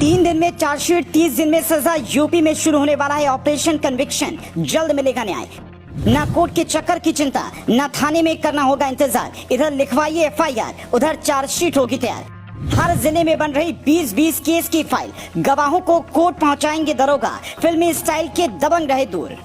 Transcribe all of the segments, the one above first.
3 दिन में चार्जशीट, 30 दिन में सजा। यूपी में शुरू होने वाला है ऑपरेशन कन्विक्शन। जल्द मिलेगा न्याय। ना कोर्ट के चक्कर की चिंता, ना थाने में करना होगा इंतजार। इधर लिखवाइए एफआईआर, उधर चार्जशीट होगी तैयार। हर जिले में बन रही 20-20 केस की फाइल। गवाहों को कोर्ट पहुंचाएंगे दरोगा। फिल्मी स्टाइल के दबंग रहे दूर।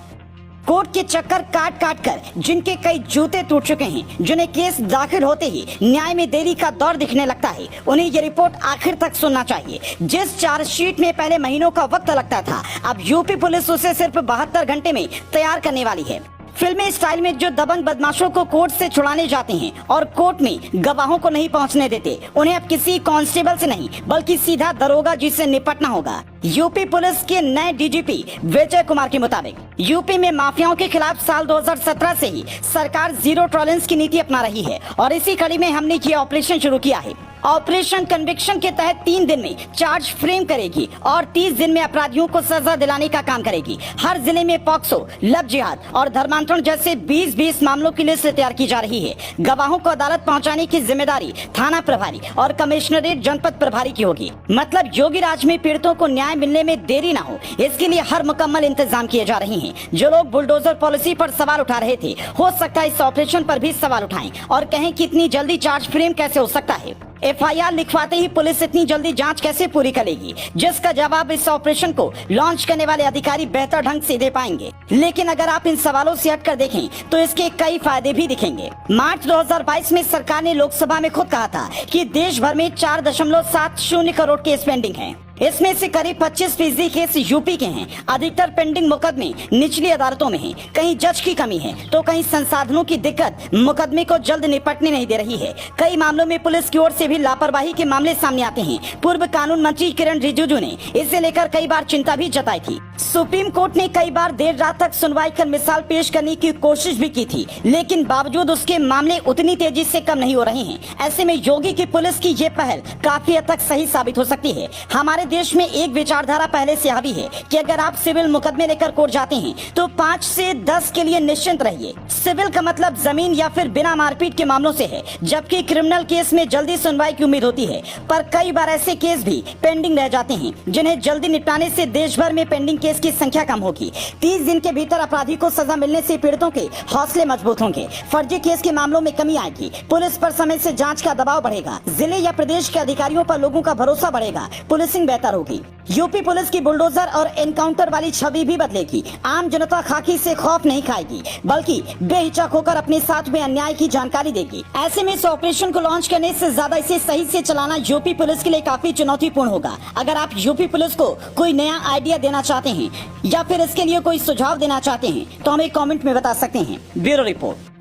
कोर्ट के चक्कर काट काट कर जिनके कई जूते टूट चुके हैं, जिन्हें केस दाखिल होते ही न्याय में देरी का दौर दिखने लगता है, उन्हें ये रिपोर्ट आखिर तक सुनना चाहिए। जिस चार्जशीट में पहले महीनों का वक्त लगता था, अब यूपी पुलिस उसे सिर्फ 72 घंटे में तैयार करने वाली है। फिल्मी स्टाइल में जो दबंग बदमाशों को कोर्ट से छुड़ाने जाते हैं और कोर्ट में गवाहों को नहीं पहुंचने देते, उन्हें अब किसी कांस्टेबल से नहीं बल्कि सीधा दरोगा जी से निपटना होगा। यूपी पुलिस के नए डीजीपी विजय कुमार के मुताबिक यूपी में माफियाओं के खिलाफ साल 2017 से ही सरकार जीरो टॉलरेंस की नीति अपना रही है और इसी कड़ी में हमने ये ऑपरेशन शुरू किया है। ऑपरेशन कन्विक्शन के तहत 3 दिन में चार्ज फ्रेम करेगी और 30 दिन में अपराधियों को सजा दिलाने का काम करेगी। हर जिले में पॉक्सो, लव जिहाद और धर्मांतरण जैसे 20-20 मामलों की लिस्ट तैयार की जा रही है। गवाहों को अदालत पहुंचाने की जिम्मेदारी थाना प्रभारी और कमिश्नरेट जनपद प्रभारी की होगी। मतलब योगी राज में पीड़ितों को न्याय मिलने में देरी न हो, इसके लिए हर मुकम्मल इंतजाम किए जा रहे हैं। जो लोग बुलडोजर पॉलिसी पर सवाल उठा रहे थे, हो सकता है इस ऑपरेशन पर भी सवाल उठाएं और कहें कि इतनी जल्दी चार्ज फ्रेम कैसे हो सकता है। एफआईआर लिखवाते ही पुलिस इतनी जल्दी जांच कैसे पूरी करेगी, जिसका जवाब इस ऑपरेशन को लॉन्च करने वाले अधिकारी बेहतर ढंग से दे पाएंगे। लेकिन अगर आप इन सवालों से हटकर देखें तो इसके कई फायदे भी दिखेंगे। मार्च 2022 में सरकार ने लोकसभा में खुद कहा था कि देश भर में 4.70 करोड़ केस पेंडिंग हैं। इसमें से करीब 25% केस यूपी के हैं। अधिकतर पेंडिंग मुकदमे निचली अदालतों में हैं। कहीं जज की कमी है तो कहीं संसाधनों की दिक्कत मुकदमे को जल्द निपटने नहीं दे रही है। कई मामलों में पुलिस की ओर से भी लापरवाही के मामले सामने आते हैं। पूर्व कानून मंत्री किरण रिजिजू ने इसे लेकर कई बार चिंता भी जताई थी। सुप्रीम कोर्ट ने कई बार देर रात तक सुनवाई कर मिसाल पेश करने की कोशिश भी की थी, लेकिन बावजूद उसके मामले उतनी तेजी से कम नहीं हो रहे हैं। ऐसे में योगी की पुलिस की ये पहल काफी हद तक सही साबित हो सकती है। हमारे देश में एक विचारधारा पहले से हावी है कि अगर आप सिविल मुकदमे लेकर कोर्ट जाते हैं तो 5 से 10 के लिए निश्चिंत रहिए। सिविल का मतलब जमीन या फिर बिना मारपीट के मामलों से है, जबकि क्रिमिनल केस में जल्दी सुनवाई की उम्मीद होती है। पर कई बार ऐसे केस भी पेंडिंग रह जाते हैं, जिन्हें जल्दी निपटाने से देश भर में पेंडिंग केस की संख्या कम होगी। 30 दिन के भीतर अपराधी को सजा मिलने से पीड़ितों के हौसले मजबूत होंगे। फर्जी केस के मामलों में कमी आएगी। पुलिस पर समय से जांच का दबाव बढ़ेगा। जिले या प्रदेश के अधिकारियों पर लोगों का भरोसा बढ़ेगा। पुलिसिंग बेहतर होगी। यूपी पुलिस की बुलडोजर और एनकाउंटर वाली छवि भी बदलेगी। आम जनता खाकी से खौफ नहीं खाएगी, बल्कि बेहिचक होकर अपने साथ में अन्याय की जानकारी देगी। ऐसे में इस ऑपरेशन को लॉन्च करने से ज्यादा इसे सही से चलाना यूपी पुलिस के लिए काफी चुनौतीपूर्ण होगा। अगर आप यूपी पुलिस को कोई नया आइडिया देना चाहते हैं या फिर इसके लिए कोई सुझाव देना चाहते हैं तो हमें कमेंट में बता सकते हैं। Bureau report.